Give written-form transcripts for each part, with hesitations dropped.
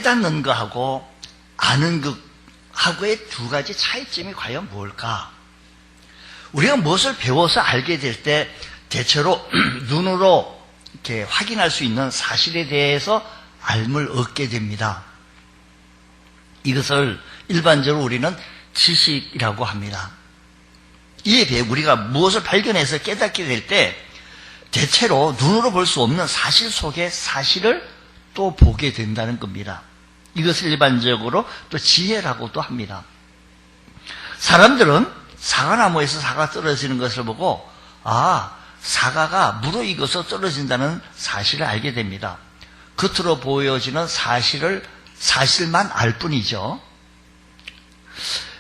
깨닫는 거하고 아는 것하고의 두 가지 차이점이 과연 뭘까? 우리가 무엇을 배워서 알게 될 때 대체로 눈으로 이렇게 확인할 수 있는 사실에 대해서 알을 얻게 됩니다. 이것을 일반적으로 우리는 지식이라고 합니다. 이에 비해 우리가 무엇을 발견해서 깨닫게 될 때 대체로 눈으로 볼 수 없는 사실 속의 사실을 또 보게 된다는 겁니다. 이것을 일반적으로 또 지혜라고도 합니다. 사람들은 사과나무에서 사과가 떨어지는 것을 보고 사과가 무르익어서 떨어진다는 사실을 알게 됩니다. 겉으로 보여지는 사실만 알 뿐이죠.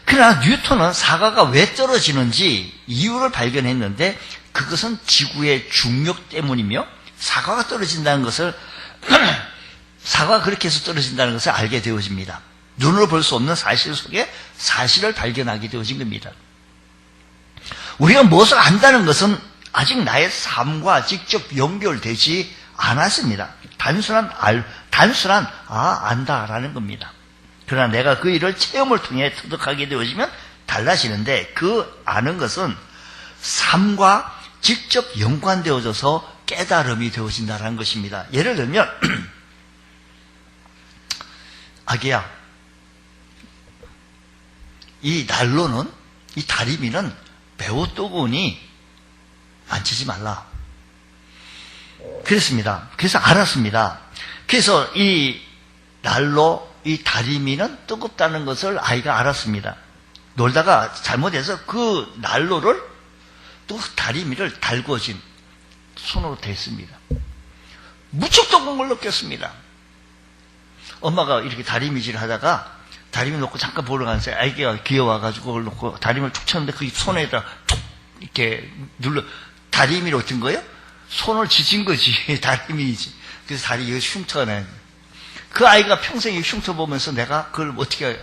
그러나 뉴턴은 사과가 왜 떨어지는지 이유를 발견했는데 그것은 지구의 중력 때문이며 사과가 떨어진다는 것을 사과가 그렇게 해서 떨어진다는 것을 알게 되어집니다. 눈으로 볼 수 없는 사실 속에 사실을 발견하게 되어진 겁니다. 우리가 무엇을 안다는 것은 아직 나의 삶과 직접 연결되지 않았습니다. 단순한 안다라는 겁니다. 그러나 내가 그 일을 체험을 통해 터득하게 되어지면 달라지는데 그 아는 것은 삶과 직접 연관되어져서 깨달음이 되어진다는 것입니다. 예를 들면 아기야, 이 난로는, 이 다리미는 매우 뜨거우니 만지지 말라. 그랬습니다. 그래서 알았습니다. 그래서 이 난로, 이 다리미는 뜨겁다는 것을 아이가 알았습니다. 놀다가 잘못해서 그 난로를 또 다리미를 달궈진 손으로 댔습니다. 무척 뜨거운 걸 느꼈습니다. 엄마가 이렇게 다리미질 하다가 다리미 놓고 잠깐 보러 가는데 아이가 귀여워가지고 그걸 놓고 다리미를 툭 쳤는데 그 손에다 툭 이렇게 눌러 다리미를 어떤 거예요? 손을 지진 거지. 다리미지. 그래서 다리 여기 흉터가 나요. 그 아이가 평생 이 흉터 보면서 내가 그걸 어떻게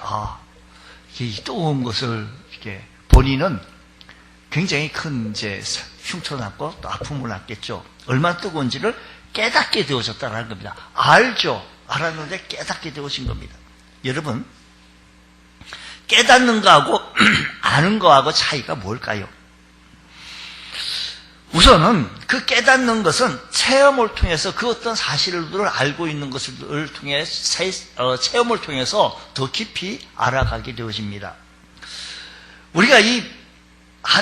이 뜨거운 것을 이렇게 본인은 굉장히 큰 이제 흉터 났고 또 아픔을 났겠죠. 얼마나 뜨거운지를 깨닫게 되어졌다는 겁니다. 알죠. 알았는데 깨닫게 되어진 겁니다. 여러분, 깨닫는 거하고 아는 거하고 차이가 뭘까요? 우선은 그 깨닫는 것은 체험을 통해서 그 어떤 사실을 알고 있는 것을 통해 체험을 통해서 더 깊이 알아가게 되어집니다. 우리가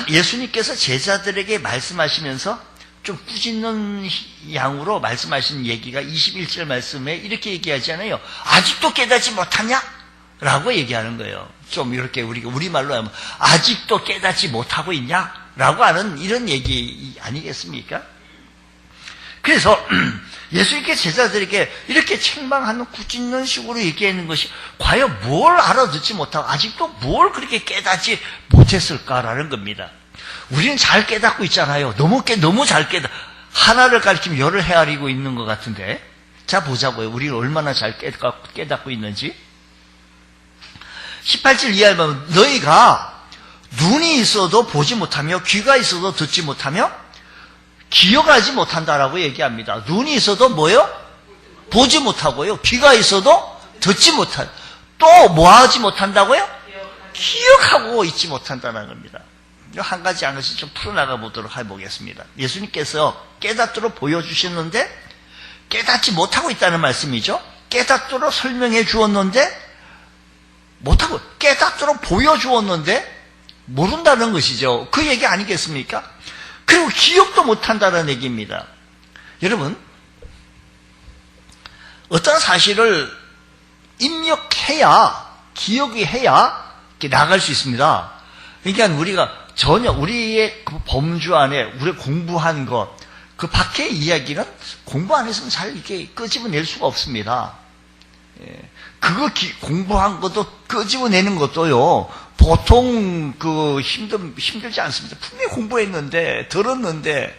예수님께서 제자들에게 말씀하시면서 좀 꾸짖는 양으로 말씀하신 얘기가 21절 말씀에 이렇게 얘기하잖아요. 아직도 깨닫지 못하냐? 라고 얘기하는 거예요. 좀 이렇게 우리가 우리말로 하면 아직도 깨닫지 못하고 있냐? 라고 하는 이런 얘기 아니겠습니까? 그래서 예수님께서 제자들에게 이렇게 책망하는 꾸짖는 식으로 얘기하는 것이 과연 뭘 알아듣지 못하고 아직도 뭘 그렇게 깨닫지 못했을까라는 겁니다. 우리는 잘 깨닫고 있잖아요. 너무 잘 하나를 가르치면 열을 헤아리고 있는 것 같은데. 자, 보자고요. 우리는 얼마나 잘 깨닫고 있는지. 18절 이하에 보면 너희가 눈이 있어도 보지 못하며 귀가 있어도 듣지 못하며 기억하지 못한다라고 얘기합니다. 눈이 있어도 뭐요? 보지 못하고요. 귀가 있어도 듣지 못한다. 또 뭐 하지 못한다고요? 기억하고 있지 못한다는 겁니다. 한 가지 한 가지 좀 풀어나가 보도록 해보겠습니다. 예수님께서 깨닫도록 보여주셨는데 깨닫지 못하고 있다는 말씀이죠. 깨닫도록 설명해 주었는데 못하고 깨닫도록 보여주었는데 모른다는 것이죠. 그 얘기 아니겠습니까? 그리고 기억도 못한다는 얘기입니다. 여러분, 어떤 사실을 입력해야 기억이 해야 이렇게 나갈 수 있습니다. 그러니까 우리가 전혀 우리의 그 범주 안에 우리 공부한 것, 그 밖의 이야기는 공부 안 했으면 잘 이렇게 끄집어낼 수가 없습니다. 그거 공부한 것도 끄집어내는 것도요, 보통 힘들지 않습니다. 분명히 공부했는데, 들었는데,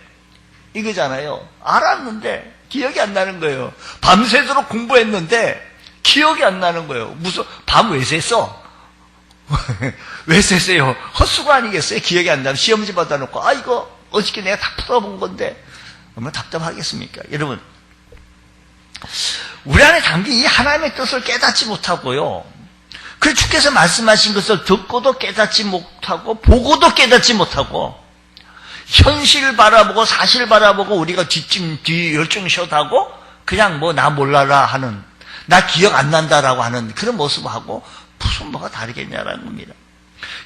이거잖아요. 알았는데, 기억이 안 나는 거예요. 밤새도록 공부했는데, 기억이 안 나는 거예요. 무슨, 밤 왜 샜어? 왜 샜어요? 헛수고 아니겠어요? 기억이 안 나면 시험지 받아놓고, 이거 어저께 내가 다 풀어본 건데, 얼마나 답답하겠습니까? 여러분, 우리 안에 담긴 이 하나님의 뜻을 깨닫지 못하고요. 그 주께서 말씀하신 것을 듣고도 깨닫지 못하고 보고도 깨닫지 못하고 현실을 바라보고 사실을 바라보고 우리가 뒤 열중셔하고 그냥 뭐 나 몰라라 하는, 나 기억 안 난다라고 하는 그런 모습하고 무슨 뭐가 다르겠냐라는 겁니다.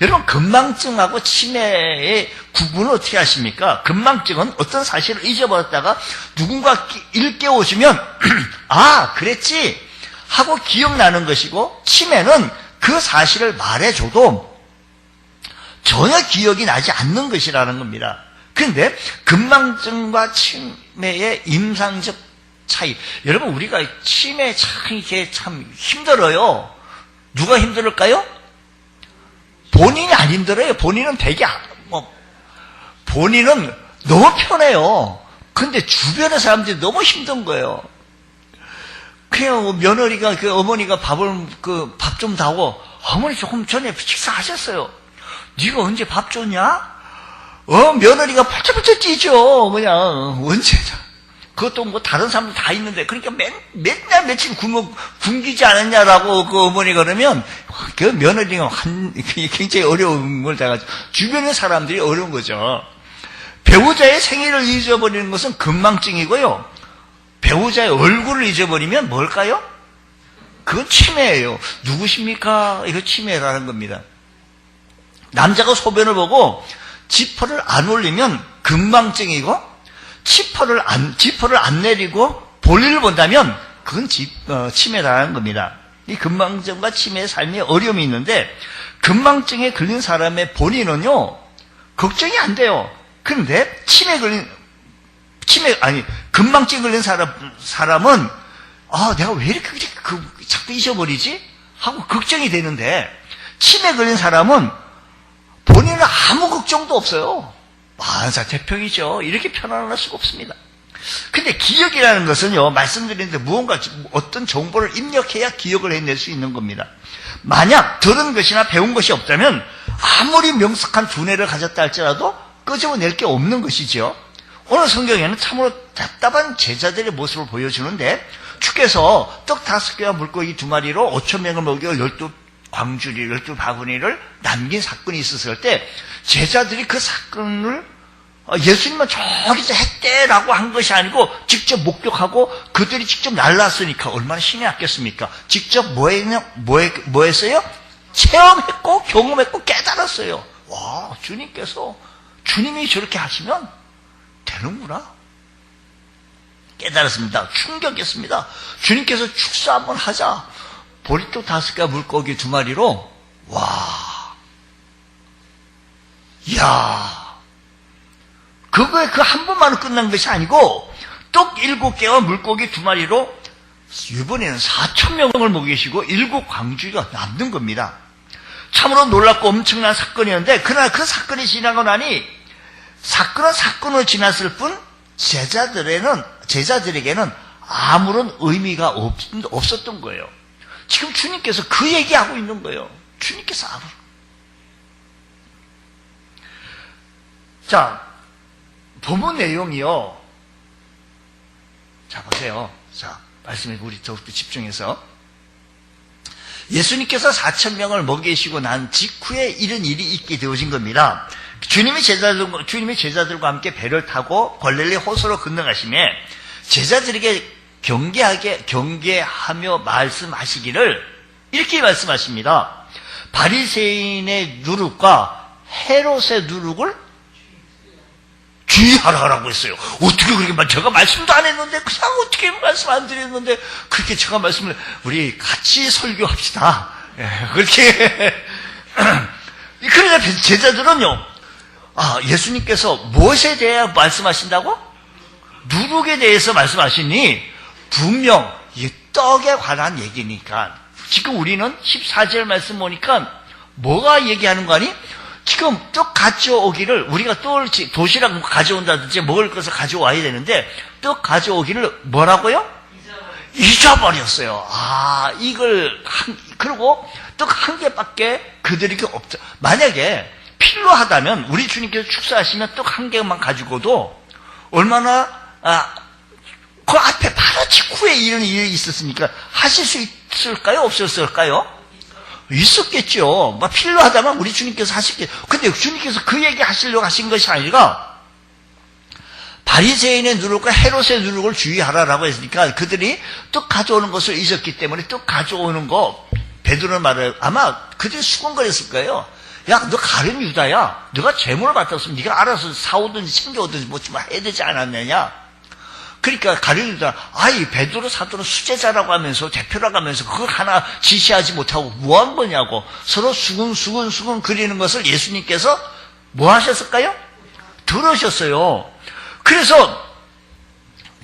여러분, 건망증하고 치매의 구분을 어떻게 하십니까? 건망증은 어떤 사실을 잊어버렸다가 누군가 일깨워주면 아, 그랬지 하고 기억나는 것이고, 치매는 그 사실을 말해줘도 전혀 기억이 나지 않는 것이라는 겁니다. 그런데 건망증과 치매의 임상적 차이, 여러분, 우리가 치매 참 이게 참 힘들어요. 누가 힘들을까요? 본인이 안 힘들어요. 본인은 되게 본인은 너무 편해요. 근데 주변의 사람들이 너무 힘든 거예요. 그냥 며느리가 그 어머니가 밥 좀 다고, 어머니 조금 전에 식사하셨어요. 네가 언제 밥 줬냐? 며느리가 펄쩍펄쩍 뛰죠. 그냥 언제? 그것도 뭐 다른 사람들 다 있는데, 그러니까 맨날 며칠 굶기지 않았냐라고 그 어머니가 그러면 그 며느리가 굉장히 어려움을 당하죠. 주변의 사람들이 어려운 거죠. 배우자의 생일을 잊어버리는 것은 건망증이고요. 배우자의 얼굴을 잊어버리면 뭘까요? 그건 치매예요. 누구십니까? 이거 치매라는 겁니다. 남자가 소변을 보고 지퍼를 안 올리면 건망증이고, 지퍼를 안 내리고 볼일을 본다면 그건 치매라는 겁니다. 이 건망증과 치매의 삶에 어려움이 있는데, 건망증에 걸린 사람의 본인은요 걱정이 안 돼요. 그런데 건망증에 걸린 사람은 내가 왜 이렇게 자꾸 잊어버리지? 하고 걱정이 되는데, 치매 걸린 사람은 본인은 아무 걱정도 없어요. 만사태평이죠. 이렇게 편안할 수가 없습니다. 근데 기억이라는 것은요, 말씀드리는데 무언가 어떤 정보를 입력해야 기억을 해낼 수 있는 겁니다. 만약 들은 것이나 배운 것이 없다면 아무리 명석한 두뇌를 가졌다 할지라도 끄집어낼 게 없는 것이죠. 오늘 성경에는 참으로 답답한 제자들의 모습을 보여주는데, 주께서 떡 5개와 물고기 2마리로 5,000명을 먹여 12 바구니를 남긴 사건이 있었을 때, 제자들이 그 사건을 예수님만 저기서 했대라고 한 것이 아니고 직접 목격하고 그들이 직접 날랐으니까 얼마나 신이 났겠습니까? 직접 뭐 했어요? 체험했고 경험했고 깨달았어요. 와, 주님이 저렇게 하시면 되는구나. 깨달았습니다. 충격했습니다. 주님께서 축사 한번 하자. 보리떡 5개와 물고기 2마리로, 와, 이야, 그거에 그 한 번만으로 끝난 것이 아니고, 떡 7개와 물고기 2마리로 이번에는 4,000명을 먹이시고 7광주가 남는 겁니다. 참으로 놀랍고 엄청난 사건이었는데, 그러나 그 사건이 지나고 나니, 사건은 사건으로 지났을 뿐, 제자들에게는 아무런 의미가 없었던 거예요. 지금 주님께서 그 얘기하고 있는 거예요. 주님께서 자, 본문 내용이요. 자, 보세요. 자, 말씀에 우리 더욱더 집중해서. 예수님께서 4,000명을 먹이시고 난 직후에 이런 일이 있게 되어진 겁니다. 주님이 제자들과 함께 배를 타고 갈릴리 호수로 건너가시매 제자들에게 경계하며 말씀하시기를 이렇게 말씀하십니다. 바리새인의 누룩과 헤롯의 누룩을 주의하라고 했어요. 어떻게 그렇게 제가 말씀도 안 했는데, 그냥 어떻게 말씀 안 드렸는데 그렇게 제가 말씀을, 우리 같이 설교합시다. 그렇게. 그러니까 제자들은요, 예수님께서 무엇에 대해 말씀하신다고? 누룩에 대해서 말씀하시니 분명 이 떡에 관한 얘기니까. 지금 우리는 14절 말씀 보니까 뭐가 얘기하는 거 아니? 지금 떡 가져오기를, 우리가 떡을 도시락 가져온다든지 먹을 것을 가져와야 되는데 떡 가져오기를 뭐라고요? 잊어버렸어요. 그리고 떡 한 개밖에 그들에게 없죠. 만약에 필요하다면 우리 주님께서 축사하시면 떡 한 개만 가지고도 얼마나 그 앞에 바로 직후에 이런 일이 있었으니까 하실 수 있을까요? 없었을까요? 있었겠죠. 막 필요하다면 우리 주님께서 하실게요. 근데 주님께서 그 얘기 하시려고 하신 것이 아니라 바리새인의 누룩과 헤롯의 누룩을 주의하라라고 했으니까 그들이 떡 가져오는 것을 잊었기 때문에 떡 가져오는 거 베드로는 말해요. 아마 그들이 수군거렸을 거예요. 야, 너 가룟 유다야. 너가 재물을 받았으면 네가 알아서 사오든지 챙겨오든지 뭐 좀 해야 되지 않았느냐. 그러니까 가룟 유다, 아이 베드로 사도는 수제자라고 하면서 대표라고 하면서 그걸 하나 지시하지 못하고 뭐 한 거냐고 서로 수군 그리는 것을 예수님께서 뭐 하셨을까요? 들으셨어요. 그래서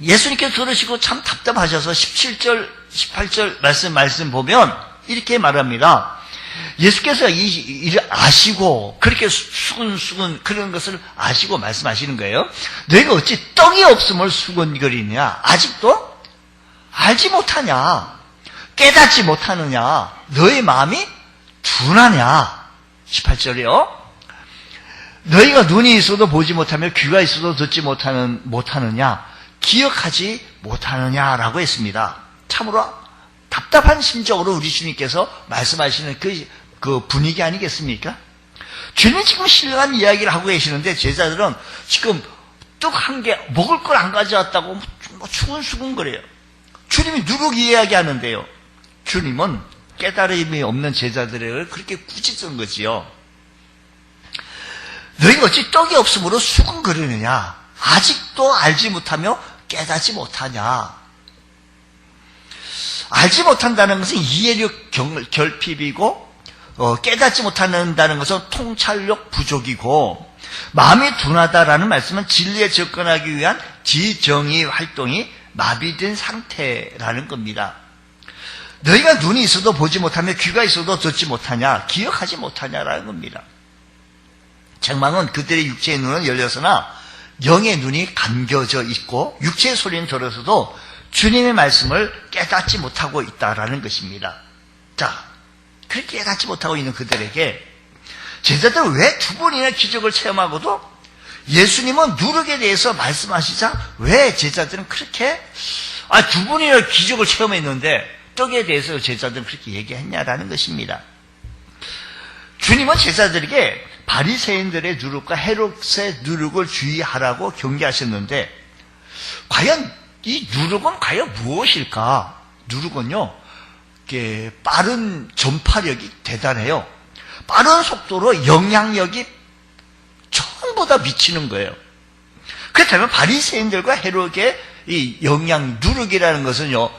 예수님께서 들으시고 참 답답하셔서 17절, 18절 말씀 보면 이렇게 말합니다. 예수께서 이 일을 아시고 그렇게 수군 그런 것을 아시고 말씀하시는 거예요. 너희가 어찌 떡이 없음을 수군거리냐? 아직도 알지 못하냐? 깨닫지 못하느냐? 너희 마음이 둔하냐? 18절이요. 너희가 눈이 있어도 보지 못하며 귀가 있어도 듣지 못하느냐? 기억하지 못하느냐라고 했습니다. 참으로 답답한 심정으로 우리 주님께서 말씀하시는 그 분위기 아니겠습니까? 주님 지금 신령한 이야기를 하고 계시는데 제자들은 지금 떡 한 개 먹을 걸 안 가져왔다고 수근수근거려요. 주님이 누룩 이야기하는데요. 주님은 깨달음이 없는 제자들을 그렇게 꾸짖은 거지요. 너희가 어찌 떡이 없으므로 수근거리느냐? 아직도 알지 못하며 깨닫지 못하냐? 알지 못한다는 것은 이해력 결핍이고 깨닫지 못한다는 것은 통찰력 부족이고 마음이 둔하다라는 말씀은 진리에 접근하기 위한 지정의 활동이 마비된 상태라는 겁니다. 너희가 눈이 있어도 보지 못하며 귀가 있어도 듣지 못하냐? 기억하지 못하냐라는 겁니다. 책망은 그들의 육체의 눈은 열려서나 영의 눈이 감겨져 있고 육체의 소리는 들어서도 주님의 말씀을 깨닫지 못하고 있다라는 것입니다. 자, 그렇게 깨닫지 못하고 있는 그들에게 제자들은 왜 두 번이나 기적을 체험하고도 예수님은 누룩에 대해서 말씀하시자 왜 제자들은 그렇게 두 번이나 기적을 체험했는데 떡에 대해서 제자들은 그렇게 얘기했냐라는 것입니다. 주님은 제자들에게 바리새인들의 누룩과 헤롯의 누룩을 주의하라고 경계하셨는데 과연 이 누룩은 과연 무엇일까? 누룩은요, 빠른 전파력이 대단해요. 빠른 속도로 영향력이 전부 다 미치는 거예요. 그렇다면 바리새인들과 헤롯의 이 누룩이라는 것은요,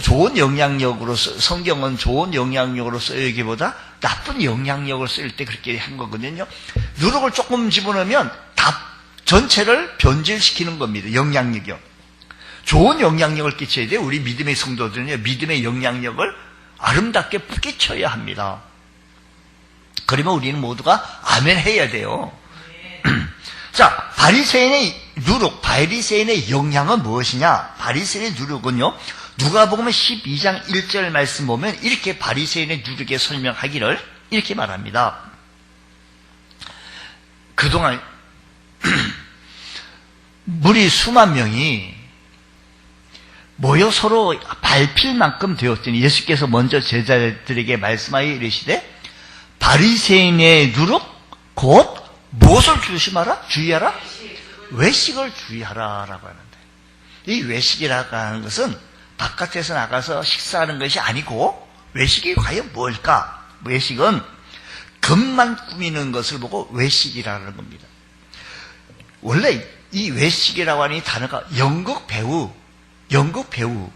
좋은 영향력으로 성경은 좋은 영향력으로 쓰기보다 나쁜 영향력을 쓸 때 그렇게 한 거거든요. 누룩을 조금 집어넣으면 전체를 변질시키는 겁니다. 영향력이요. 좋은 영향력을 끼쳐야 돼요. 우리 믿음의 성도들은요, 믿음의 영향력을 아름답게 끼쳐야 합니다. 그러면 우리는 모두가 아멘 해야 돼요. 자, 바리새인의 누룩, 바리새인의 영향은 무엇이냐? 바리새인의 누룩은요, 누가복음 12장 1절 말씀 보면 이렇게 바리새인의 누룩에 설명하기를 이렇게 말합니다. 그동안 무리 수만 명이 모여 서로 밟힐 만큼 되었더니 예수께서 먼저 제자들에게 말씀하여 이르시되 바리새인의 누룩 곧 무엇을 주의하라? 외식을 주의하라라고 하는데, 이 외식이라고 하는 것은 바깥에서 나가서 식사하는 것이 아니고 외식이 과연 뭘까? 외식은 겉만 꾸미는 것을 보고 외식이라는 겁니다. 원래 이 외식이라고 하는 이 단어가 연극 배우,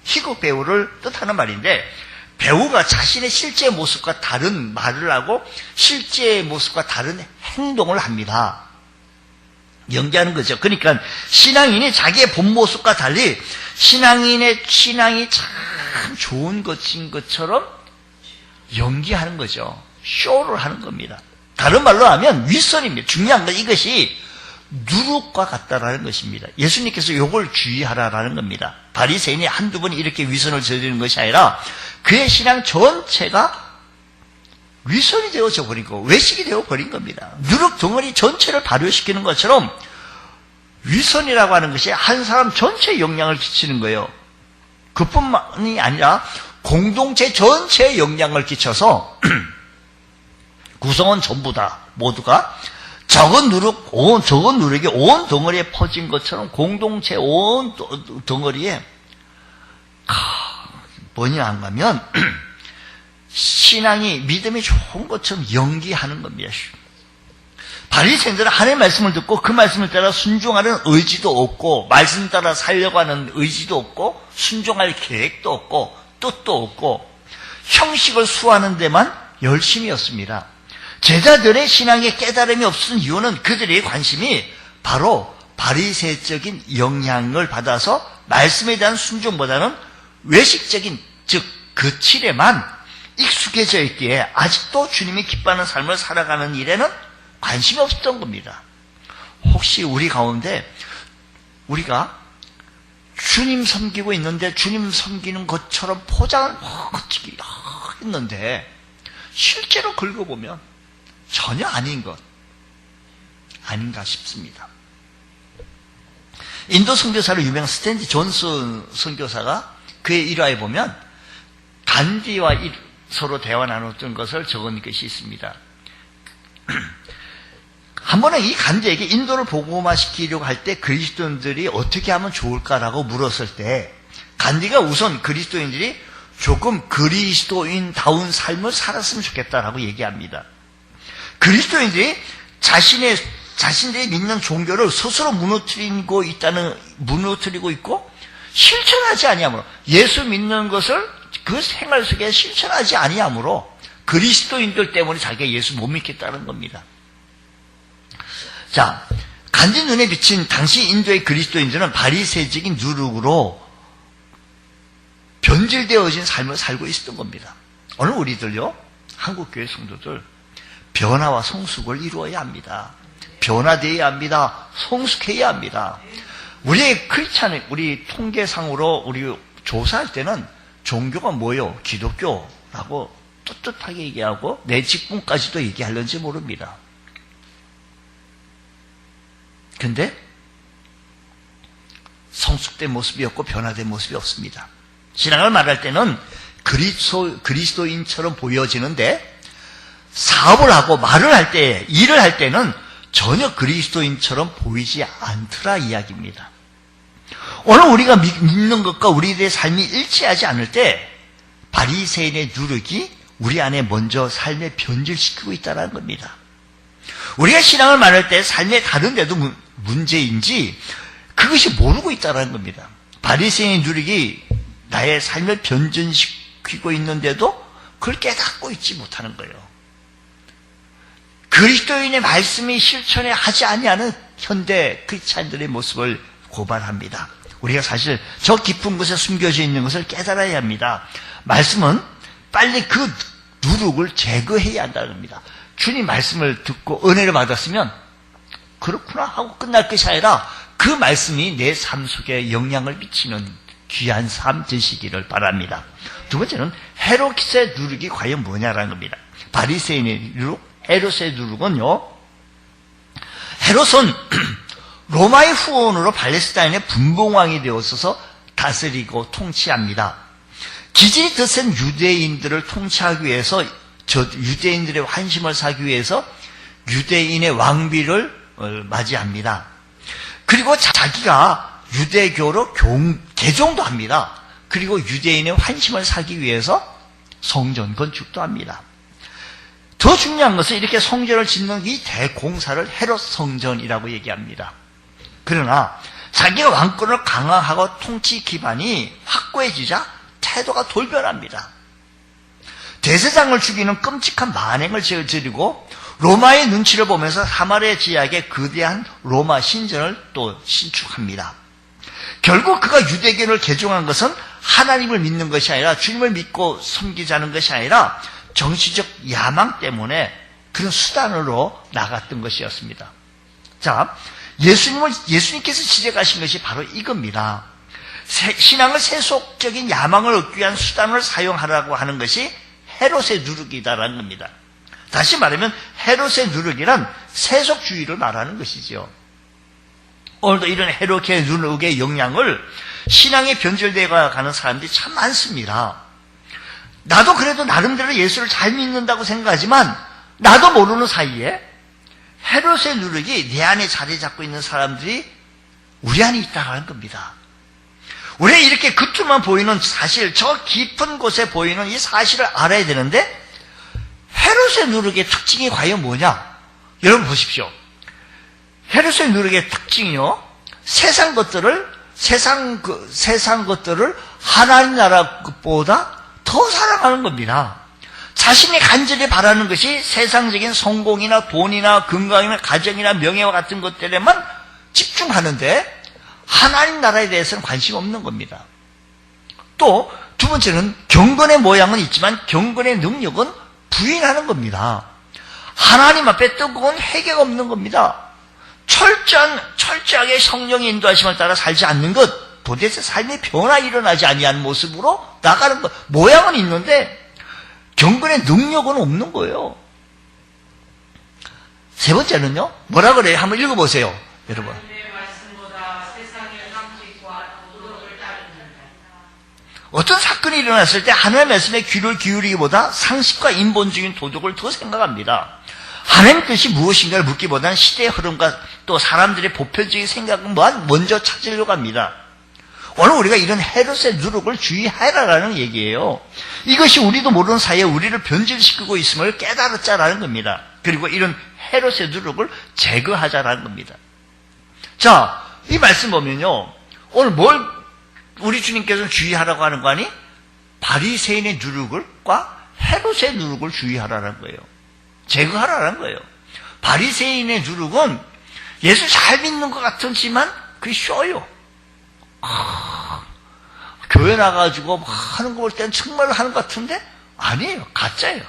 희극 배우를 뜻하는 말인데, 배우가 자신의 실제 모습과 다른 말을 하고 실제 모습과 다른 행동을 합니다. 연기하는 거죠. 그러니까 신앙인이 자기의 본 모습과 달리 신앙이 참 좋은 것인 것처럼 연기하는 거죠. 쇼를 하는 겁니다. 다른 말로 하면 위선입니다. 중요한 건 이것이 누룩과 같다라는 것입니다. 예수님께서 이걸 주의하라라는 겁니다. 바리새인이 한두 번 이렇게 위선을 저지르는 것이 아니라 그의 신앙 전체가 위선이 되어져 버리고 외식이 되어 버린 겁니다. 누룩 덩어리 전체를 발효시키는 것처럼 위선이라고 하는 것이 한 사람 전체에 영향을 끼치는 거예요. 그뿐만이 아니라 공동체 전체에 영향을 끼쳐서 구성원 전부 다 모두가 적은 누룩이 온 덩어리에 퍼진 것처럼 공동체 온 덩어리에 뭐냐 하면 신앙이 믿음이 좋은 것처럼 연기하는 겁니다. 바리새인들은 하나님의 말씀을 듣고 그 말씀을 따라 순종하는 의지도 없고 말씀 따라 살려고 하는 의지도 없고 순종할 계획도 없고 뜻도 없고 형식을 수호하는 데만 열심이었습니다. 제자들의 신앙에 깨달음이 없은 이유는 그들의 관심이 바로 바리새적인 영향을 받아서 말씀에 대한 순종보다는 외식적인 즉 그칠에만 익숙해져 있기에 아직도 주님이 기뻐하는 삶을 살아가는 일에는 관심이 없었던 겁니다. 혹시 우리 가운데 우리가 주님 섬기고 있는데 주님 섬기는 것처럼 포장을 멋지게 했는데 실제로 긁어보면 전혀 아닌 것 아닌가 싶습니다. 인도 선교사로 유명한 스탠리 존슨 선교사가 그의 일화에 보면 간디와 서로 대화 나눴던 것을 적은 것이 있습니다. 한 번은 이 간디에게 인도를 복음화시키려고 할 때 그리스도인들이 어떻게 하면 좋을까라고 물었을 때 간디가 우선 그리스도인들이 조금 그리스도인다운 삶을 살았으면 좋겠다라고 얘기합니다. 그리스도인들이 자신들이 믿는 종교를 스스로 무너뜨리고 있고 실천하지 아니하므로 예수 믿는 것을 그 생활 속에 실천하지 아니하므로 그리스도인들 때문에 자기가 예수 못 믿겠다는 겁니다. 자, 간디 눈에 비친 당시 인도의 그리스도인들은 바리새적인 누룩으로 변질되어진 삶을 살고 있었던 겁니다. 오늘 우리들요, 한국교회 성도들 변화와 성숙을 이루어야 합니다. 변화되어야 합니다. 성숙해야 합니다. 우리 크리스찬, 우리 통계상으로 우리 조사할 때는 종교가 뭐요? 기독교라고 떳떳하게 얘기하고 내 직분까지도 얘기하는지 모릅니다. 근데 성숙된 모습이 없고 변화된 모습이 없습니다. 신앙을 말할 때는 그리스도인처럼 보여지는데 사업을 하고 말을 할 때, 일을 할 때는 전혀 그리스도인처럼 보이지 않더라 이야기입니다. 오늘 우리가 믿는 것과 우리들의 삶이 일치하지 않을 때 바리새인의 누룩이 우리 안에 먼저 삶에 변질시키고 있다는 겁니다. 우리가 신앙을 말할 때 삶의 다른 데도 문제인지 그것이 모르고 있다는 겁니다. 바리새인의 누룩이 나의 삶을 변질시키고 있는데도 그걸 깨닫고 있지 못하는 거예요. 그리스도인의 말씀이 실천에 하지 아니하는 현대 크리스찬들의 모습을 고발합니다. 우리가 사실 저 깊은 곳에 숨겨져 있는 것을 깨달아야 합니다. 말씀은 빨리 그 누룩을 제거해야 한다는 겁니다. 주님 말씀을 듣고 은혜를 받았으면 그렇구나 하고 끝날 것이 아니라 그 말씀이 내 삶 속에 영향을 미치는 귀한 삶 되시기를 바랍니다. 두 번째는 헤롯의 누룩이 과연 뭐냐라는 겁니다. 바리새인의 누룩, 헤롯의 누룩은요. 헤롯은 로마의 후원으로 팔레스타인의 분봉왕이 되어서 다스리고 통치합니다. 기질이 더 센 유대인들을 통치하기 위해서 유대인들의 환심을 사기 위해서 유대인의 왕비를 맞이합니다. 그리고 자기가 유대교로 개종도 합니다. 그리고 유대인의 환심을 사기 위해서 성전 건축도 합니다. 더 중요한 것은 이렇게 성전을 짓는 이 대공사를 헤롯 성전이라고 얘기합니다. 그러나 자기가 왕권을 강화하고 통치 기반이 확고해지자 태도가 돌변합니다. 대제사장을 죽이는 끔찍한 만행을 저지르고 로마의 눈치를 보면서 사마리아 지역에 거대한 로마 신전을 또 신축합니다. 결국 그가 유대교를 개종한 것은 하나님을 믿는 것이 아니라 주님을 믿고 섬기자는 것이 아니라 정치적 야망 때문에 그런 수단으로 나갔던 것이었습니다. 자, 예수님께서 지적하신 것이 바로 이겁니다. 신앙을 세속적인 야망을 얻기 위한 수단을 사용하라고 하는 것이 헤롯의 누룩이다라는 겁니다. 다시 말하면 헤롯의 누룩이란 세속주의를 말하는 것이죠. 오늘도 이런 헤롯의 누룩의 영향을 신앙에 변질되어 가는 사람들이 참 많습니다. 나도 그래도 나름대로 예수를 잘 믿는다고 생각하지만 나도 모르는 사이에 헤롯의 누룩이 내 안에 자리 잡고 있는 사람들이 우리 안에 있다는 겁니다. 우리는 이렇게 겉으로만 보이는 사실, 저 깊은 곳에 보이는 이 사실을 알아야 되는데 헤롯의 누룩의 특징이 과연 뭐냐? 여러분 보십시오. 헤롯의 누룩의 특징이요, 세상 것들을 하나님 나라보다 더 사랑하는 겁니다. 자신이 간절히 바라는 것이 세상적인 성공이나 돈이나 건강이나 가정이나 명예와 같은 것들에만 집중하는데 하나님 나라에 대해서는 관심 없는 겁니다. 또 두 번째는 경건의 모양은 있지만 경건의 능력은 부인하는 겁니다. 하나님 앞에 뜨거운 회개가 없는 겁니다. 철저하게 성령의 인도하심을 따라 살지 않는 것, 도대체 삶의 변화 일어나지 아니한 모습으로 나가는 것. 모양은 있는데 경건의 능력은 없는 거예요. 세 번째는요, 뭐라 그래요? 한번 읽어보세요, 여러분. 어떤 사건이 일어났을 때 하나님의 말씀에 귀를 기울이기보다 상식과 인본적인 도덕을 더 생각합니다. 하나님 뜻이 무엇인가를 묻기보다는 시대의 흐름과 또 사람들의 보편적인 생각만 먼저 찾으려고 합니다. 오늘 우리가 이런 헤롯의 누룩을 주의하라라는 얘기예요. 이것이 우리도 모르는 사이에 우리를 변질시키고 있음을 깨달았자라는 겁니다. 그리고 이런 헤롯의 누룩을 제거하자라는 겁니다. 자, 이 말씀 보면요, 오늘 우리 주님께서는 주의하라고 하는 거 아니? 바리새인의 누룩과 헤롯의 누룩을 주의하라는 거예요. 제거하라는 거예요. 바리새인의 누룩은 예수 잘 믿는 것 같지만 그게 쇼요. 교회 나가지고 하는 거 볼 때는 정말 하는 것 같은데 아니에요. 가짜예요.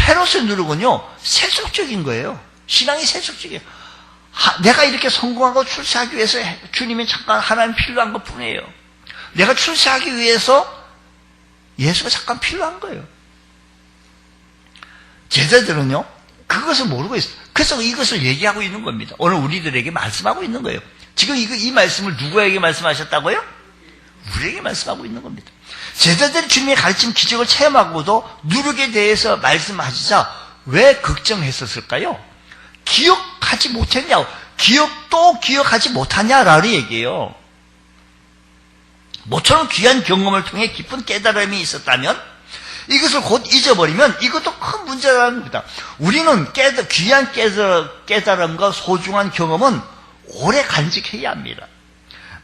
헤롯의 누룩은요, 세속적인 거예요. 신앙이 세속적이에요. 내가 이렇게 성공하고 출세하기 위해서 주님이 잠깐 하나님 필요한 것 뿐이에요. 내가 출세하기 위해서 예수가 잠깐 필요한 거예요. 제자들은요, 그것을 모르고 있어요. 그래서 이것을 얘기하고 있는 겁니다. 오늘 우리들에게 말씀하고 있는 거예요. 지금 이 말씀을 누구에게 말씀하셨다고요? 우리에게 말씀하고 있는 겁니다. 제자들이 주님의 가르침 기적을 체험하고도 누룩에 대해서 말씀하시자 왜 걱정했었을까요? 기억하지 못했냐고. 기억도 기억하지 못하냐라는 얘기예요. 모처럼 귀한 경험을 통해 깊은 깨달음이 있었다면 이것을 곧 잊어버리면 이것도 큰 문제라는 겁니다. 우리는 귀한 깨달음과 소중한 경험은 오래 간직해야 합니다.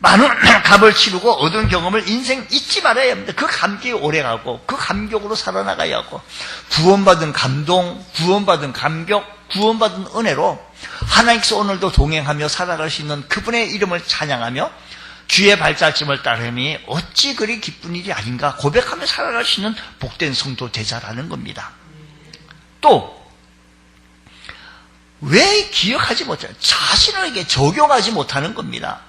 많은 값을 치르고 얻은 경험을 인생 잊지 말아야 합니다. 그 감격이 오래가고 그 감격으로 살아나가야 하고 구원받은 감동, 구원받은 감격, 구원받은 은혜로 하나님께서 오늘도 동행하며 살아갈 수 있는 그분의 이름을 찬양하며 주의 발자취를 따르니 어찌 그리 기쁜 일이 아닌가 고백하며 살아갈 수 있는 복된 성도 되자라는 겁니다. 또 왜 기억하지 못해요? 자신에게 적용하지 못하는 겁니다.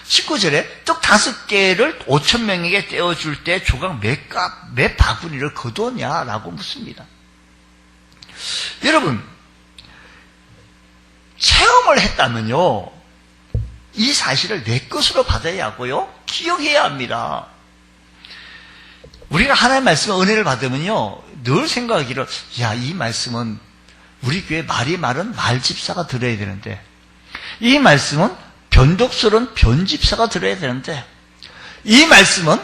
19절에 떡 5개를 5,000명에게 떼어줄 때 조각 몇 바구니를 거두었냐라고 묻습니다. 여러분, 체험을 했다면요, 이 사실을 내 것으로 받아야 하고요, 기억해야 합니다. 우리가 하나님의 말씀의 은혜를 받으면요, 늘 생각하기를, 야, 이 말씀은 우리 교회 말이 많은 말집사가 들어야 되는데, 이 말씀은 변덕스러운 변집사가 들어야 되는데, 이 말씀은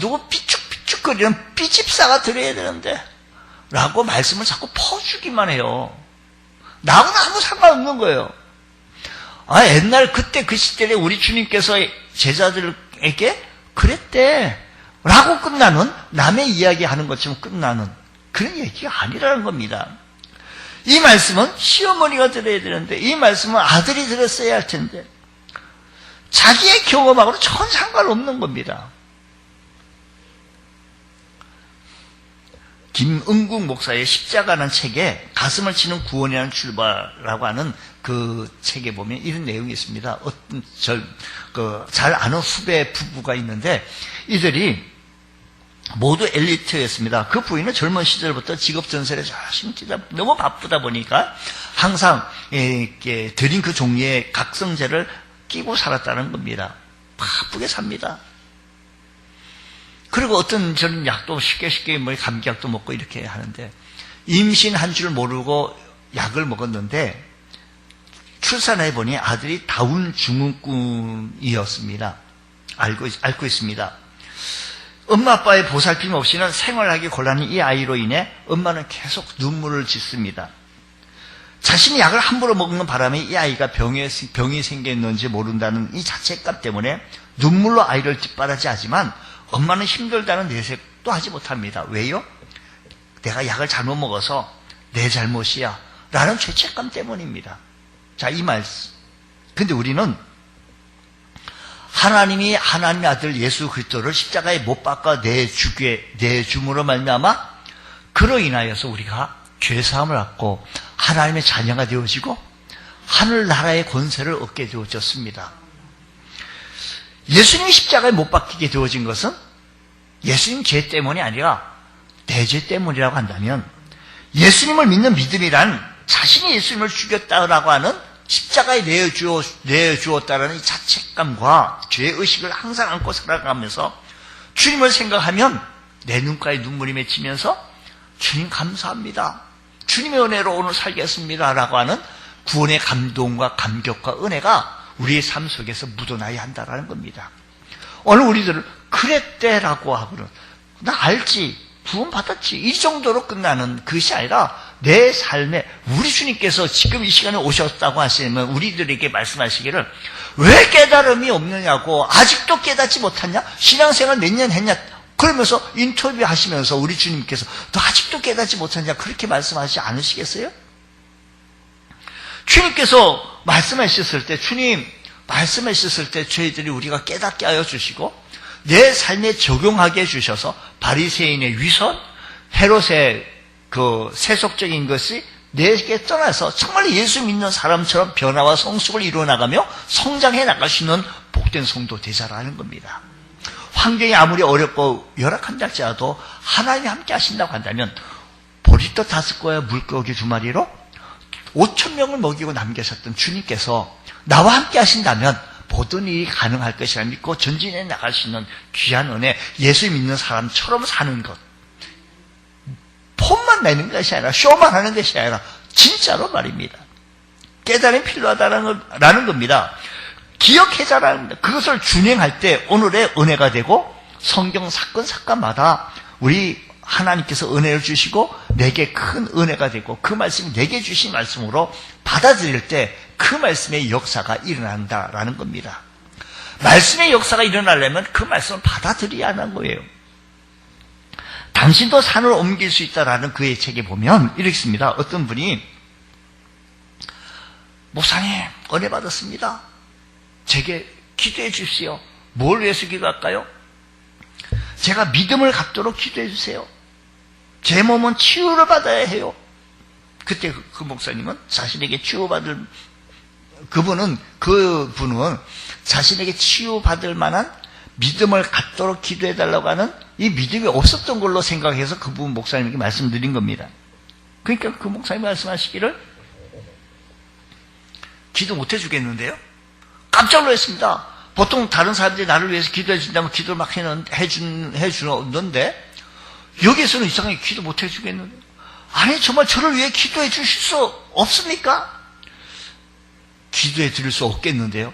누구 삐죽삐죽거리는 삐집사가 들어야 되는데 라고 말씀을 자꾸 퍼주기만 해요. 나하고는 아무 상관없는 거예요. 옛날 그때 그 시대에 우리 주님께서 제자들에게 그랬대 라고 끝나는, 남의 이야기하는 것처럼 끝나는 그런 얘기가 아니라는 겁니다. 이 말씀은 시어머니가 들어야 되는데, 이 말씀은 아들이 들었어야 할 텐데, 자기의 경험하고는 전 상관없는 겁니다. 김은국 목사의 십자가라는 책에 가슴을 치는 구원이라는 출발이라고 하는 그 책에 보면 이런 내용이 있습니다. 어떤 잘 아는 후배 부부가 있는데 이들이 모두 엘리트였습니다. 그 부인은 젊은 시절부터 직업 전설에 열심히 뛰다 너무 바쁘다 보니까 항상 드링크 종류의 각성제를 끼고 살았다는 겁니다. 바쁘게 삽니다. 그리고 어떤 저는 약도 쉽게 뭐 감기약도 먹고 이렇게 하는데 임신한 줄 모르고 약을 먹었는데 출산해 보니 아들이 다운 증후군이었습니다. 앓고 있습니다. 엄마 아빠의 보살핌 없이는 생활하기 곤란한 이 아이로 인해 엄마는 계속 눈물을 짓습니다. 자신이 약을 함부로 먹는 바람에 이 아이가 병이 생겼는지 모른다는 이 자책감 때문에 눈물로 아이를 뒷바라지 하지만 엄마는 힘들다는 내색도 하지 못합니다. 왜요? 내가 약을 잘못 먹어서 내 잘못이야 라는 죄책감 때문입니다. 자, 이 말씀. 근데 우리는 하나님이 하나님의 아들 예수 그리스도를 십자가에 못 박아 내줌으로 말미암아 그로 인하여서 우리가 죄사함을 받고 하나님의 자녀가 되어지고 하늘나라의 권세를 얻게 되어졌습니다. 예수님이 십자가에 못 박히게 되어진 것은 예수님 죄 때문이 아니라 내 죄 때문이라고 한다면 예수님을 믿는 믿음이란 자신이 예수님을 죽였다라고 하는 십자가에 내어주었다라는 이 자책감과 죄의식을 항상 안고 살아가면서 주님을 생각하면 내 눈가에 눈물이 맺히면서 주님 감사합니다. 주님의 은혜로 오늘 살겠습니다. 라고 하는 구원의 감동과 감격과 은혜가 우리의 삶 속에서 묻어나야 한다는 겁니다. 오늘 우리들은 그랬대라고 하고는 나 알지, 구원 받았지 이 정도로 끝나는 것이 아니라 내 삶에 우리 주님께서 지금 이 시간에 오셨다고 하시면 우리들에게 말씀하시기를 왜 깨달음이 없느냐고 아직도 깨닫지 못하냐? 신앙생활 몇 년 했냐? 그러면서 인터뷰 하시면서 우리 주님께서 너 아직도 깨닫지 못하냐? 그렇게 말씀하시지 않으시겠어요? 주님께서 말씀하셨을 때 주님 말씀하셨을 때 저희들이 우리가 깨닫게 하여 주시고 내 삶에 적용하게 해주셔서 바리새인의 위선, 헤롯의 그 세속적인 것이 내게 떠나서 정말 예수 믿는 사람처럼 변화와 성숙을 이루어나가며 성장해 나갈 수 있는 복된 성도 되자라는 겁니다. 환경이 아무리 어렵고 열악한다 할지라도 하나님이 함께 하신다고 한다면 보리떡 5개와 물고기 2마리로 5,000명을 먹이고 남겨셨던 주님께서 나와 함께 하신다면 모든 일이 가능할 것이라 믿고 전진해 나갈 수 있는 귀한 은혜, 예수 믿는 사람처럼 사는 것. 폼만 내는 것이 아니라 쇼만 하는 것이 아니라 진짜로 말입니다. 깨달음이 필요하다는 겁니다. 기억해자라는 겁니다. 그것을 준행할 때 오늘의 은혜가 되고 성경 사건마다 우리 하나님께서 은혜를 주시고 내게 큰 은혜가 되고 그 말씀이 내게 주신 말씀으로 받아들일 때 그 말씀의 역사가 일어난다라는 겁니다. 말씀의 역사가 일어나려면 그 말씀을 받아들여야 하는 거예요. 당신도 산을 옮길 수 있다라는 그의 책에 보면 이렇게 씁니다. 어떤 분이 목사님 은혜 받았습니다. 제게 기도해 주십시오. 뭘 위해서 기도할까요? 제가 믿음을 갖도록 기도해 주세요. 제 몸은 치유를 받아야 해요. 그때 그 목사님은 자신에게 치유받을 그분은 자신에게 치유받을 만한 믿음을 갖도록 기도해달라고 하는 이 믿음이 없었던 걸로 생각해서 그분 목사님에게 말씀드린 겁니다. 그러니까 그 목사님이 말씀하시기를 기도 못 해주겠는데요? 깜짝 놀랐습니다. 보통 다른 사람들이 나를 위해서 기도해 준다면 기도를 막 해주는데 여기에서는 이상하게 기도 못 해주겠는데 아니 정말 저를 위해 기도해 주실 수 없습니까? 기도해 드릴 수 없겠는데요?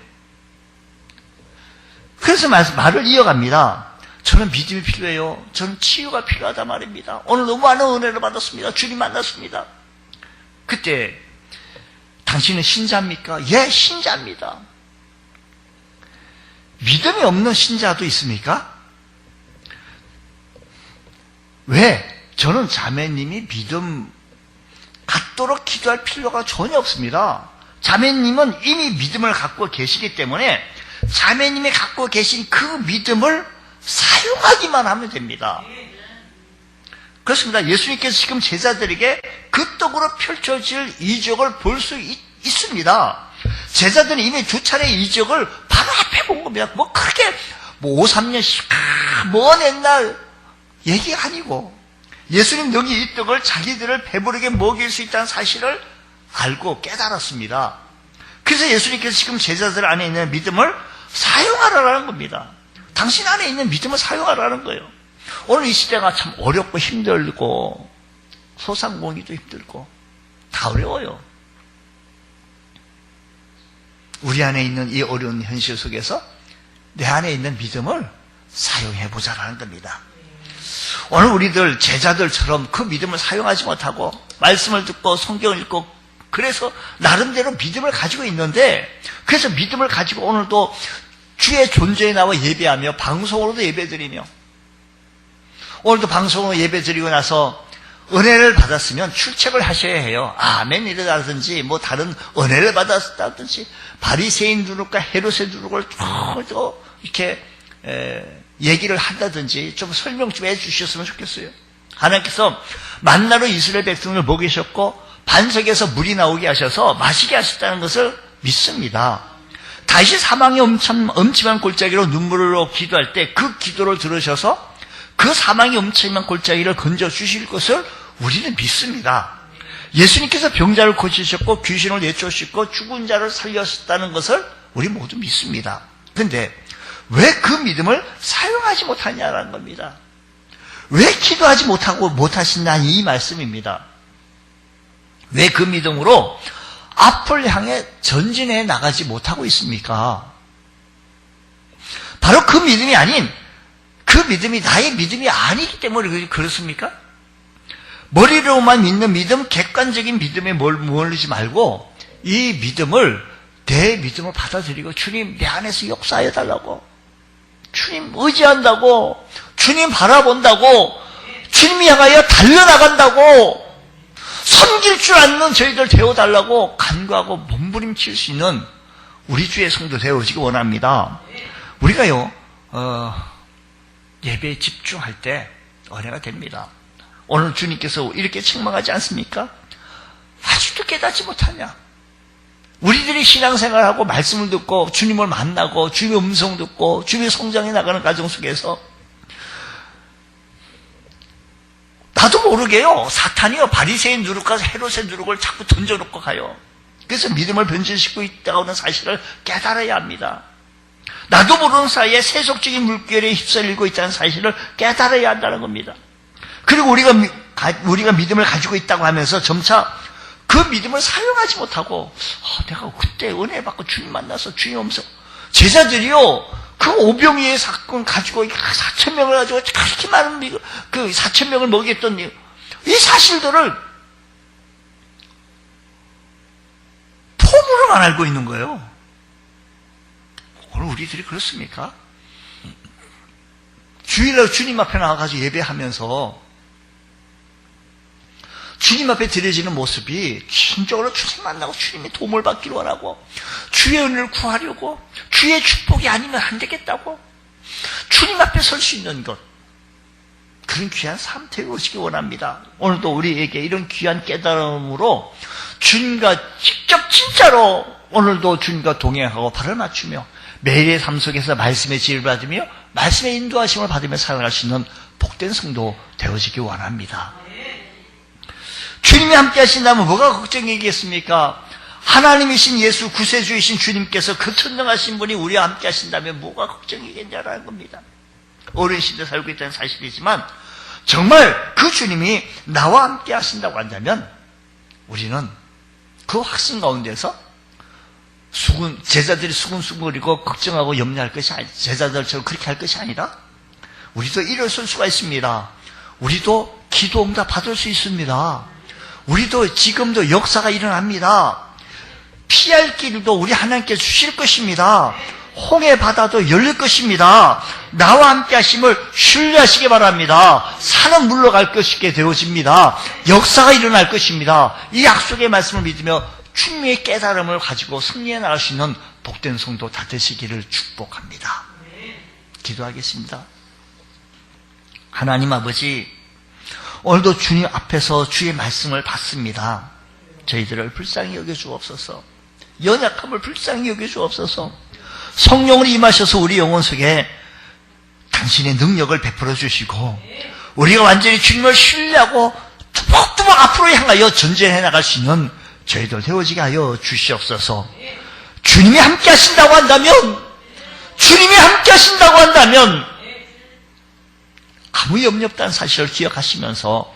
그래서 말을 이어갑니다. 저는 믿음이 필요해요. 저는 치유가 필요하다 말입니다. 오늘 너무 많은 은혜를 받았습니다. 주님 만났습니다. 그때 당신은 신자입니까? 예, 신자입니다. 믿음이 없는 신자도 있습니까? 왜? 저는 자매님이 믿음 갖도록 기도할 필요가 전혀 없습니다. 자매님은 이미 믿음을 갖고 계시기 때문에 자매님이 갖고 계신 그 믿음을 사용하기만 하면 됩니다. 그렇습니다. 예수님께서 지금 제자들에게 그 떡으로 펼쳐질 이적을 볼 수 있습니다. 제자들은 이미 2차례 이적을 바로 앞에 본 겁니다. 뭐 크게 5, 3년씩 먼 옛날 얘기가 아니고 예수님 능히 이 떡을 자기들을 배부르게 먹일 수 있다는 사실을 알고 깨달았습니다. 그래서 예수님께서 지금 제자들 안에 있는 믿음을 사용하라는 겁니다. 당신 안에 있는 믿음을 사용하라는 거예요. 오늘 이 시대가 참 어렵고 힘들고 소상공인도 힘들고 다 어려워요. 우리 안에 있는 이 어려운 현실 속에서 내 안에 있는 믿음을 사용해보자라는 겁니다. 오늘 우리들 제자들처럼 그 믿음을 사용하지 못하고 말씀을 듣고 성경을 읽고 그래서 나름대로 믿음을 가지고 있는데, 그래서 믿음을 가지고 오늘도 주의 존재에 나와 예배하며 방송으로도 예배드리며, 오늘도 방송으로 예배드리고 나서 은혜를 받았으면 출첵을 하셔야 해요. 아멘 이러다든지 뭐 다른 은혜를 받았다든지 바리새인 누룩과 헤롯의 누룩을 쭉 이렇게 얘기를 한다든지 좀 설명 좀 해주셨으면 좋겠어요. 하나님께서 만나로 이스라엘 백성을 먹이셨고 반석에서 물이 나오게 하셔서 마시게 하셨다는 것을 믿습니다. 다시 사망의 엄침한 골짜기로 눈물로 기도할 때 그 기도를 들으셔서 그 사망의 엄침한 골짜기를 건져 주실 것을 우리는 믿습니다. 예수님께서 병자를 고치셨고 귀신을 내쫓으셨고 죽은 자를 살렸다는 것을 우리 모두 믿습니다. 그런데 왜 그 믿음을 사용하지 못하냐라는 겁니다. 왜 기도하지 못하신다 이 말씀입니다. 왜 그 믿음으로 앞을 향해 전진해 나가지 못하고 있습니까? 바로 그 믿음이 아닌, 그 믿음이 나의 믿음이 아니기 때문에 그렇습니까? 머리로만 믿는 믿음, 객관적인 믿음에 머물르지 말고 이 믿음을, 내 믿음을 받아들이고 주님 내 안에서 역사해 달라고, 주님 의지한다고, 주님 바라본다고, 주님 향하여 달려나간다고, 섬길 줄 아는 저희들 되어달라고 간구하고 몸부림칠 수 있는 우리 주의 성도 되어지기 원합니다. 우리가요 예배에 집중할 때 은혜가 됩니다. 오늘 주님께서 이렇게 책망하지 않습니까? 아직도 깨닫지 못하냐? 우리들이 신앙생활하고 말씀을 듣고 주님을 만나고 주님의 음성 듣고 주님의 성장해 나가는 과정 속에서 나도 모르게요, 사탄이요 바리새인 누룩과 헤롯의 누룩을 자꾸 던져놓고 가요. 그래서 믿음을 변질시키고 있다는 사실을 깨달아야 합니다. 나도 모르는 사이에 세속적인 물결에 휩쓸리고 있다는 사실을 깨달아야 한다는 겁니다. 그리고 우리가 믿음을 가지고 있다고 하면서 점차 그 믿음을 사용하지 못하고, 내가 그때 은혜 받고 주님 만나서 주님 음성, 제자들이요 그 오병이의 사건 가지고 4,000명을 가지고 그렇게 많은 그 4,000명을 먹였던 이 사실들을 폼으로만 알고 있는 거예요. 오늘 우리들이 그렇습니까? 주일날 주님 앞에 나와가지고 예배하면서 주님 앞에 드려지는 모습이 진정으로 주님 만나고 주님의 도움을 받기를 원하고 주의 은혜를 구하려고, 주의 축복이 아니면 안 되겠다고 주님 앞에 설 수 있는 것, 그런 귀한 삶 되어지기 원합니다. 오늘도 우리에게 이런 귀한 깨달음으로 주님과 직접 진짜로 오늘도 주님과 동행하고 발을 맞추며 매일의 삶 속에서 말씀의 지혜를 받으며 말씀의 인도하심을 받으며 살아갈 수 있는 복된 성도 되어지기 원합니다. 주님이 함께 하신다면 뭐가 걱정이겠습니까? 하나님이신 예수 구세주이신 주님께서 그 천능하신 분이 우리와 함께 하신다면 뭐가 걱정이겠냐라는 겁니다. 어려운 시대에 살고 있다는 사실이지만 정말 그 주님이 나와 함께 하신다고 한다면 우리는 그 확신 가운데서 제자들이 수근수근거리고 걱정하고 염려할 것이 아니, 제자들처럼 그렇게 할 것이 아니라 우리도 일어설 수가 있습니다. 우리도 기도 응답 받을 수 있습니다. 우리도 지금도 역사가 일어납니다. 피할 길도 우리 하나님께 주실 것입니다. 홍해 바다도 열릴 것입니다. 나와 함께 하심을 신뢰하시기 바랍니다. 산은 물러갈 것이게 되어집니다. 역사가 일어날 것입니다. 이 약속의 말씀을 믿으며 주님의 깨달음을 가지고 승리해 나갈 수 있는 복된 성도 다 되시기를 축복합니다. 기도하겠습니다. 하나님 아버지, 오늘도 주님 앞에서 주의 말씀을 받습니다. 저희들을 불쌍히 여겨주옵소서. 연약함을 불쌍히 여겨주옵소서. 성령으로 임하셔서 우리 영혼 속에 당신의 능력을 베풀어 주시고 우리가 완전히 주님을 신뢰하고 뚜벅뚜벅 앞으로 향하여 전진해 나갈 수 있는 저희들 되어지게 하여 주시옵소서. 주님이 함께 하신다고 한다면 아무 염려 없다는 사실을 기억하시면서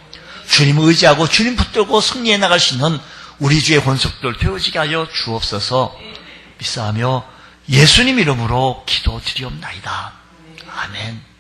주님을 의지하고 주님 붙들고 승리해 나갈 수 있는 우리 주의 권속들 되어지게 하여 주옵소서. 믿사하며 예수님 이름으로 기도드리옵나이다. 아멘.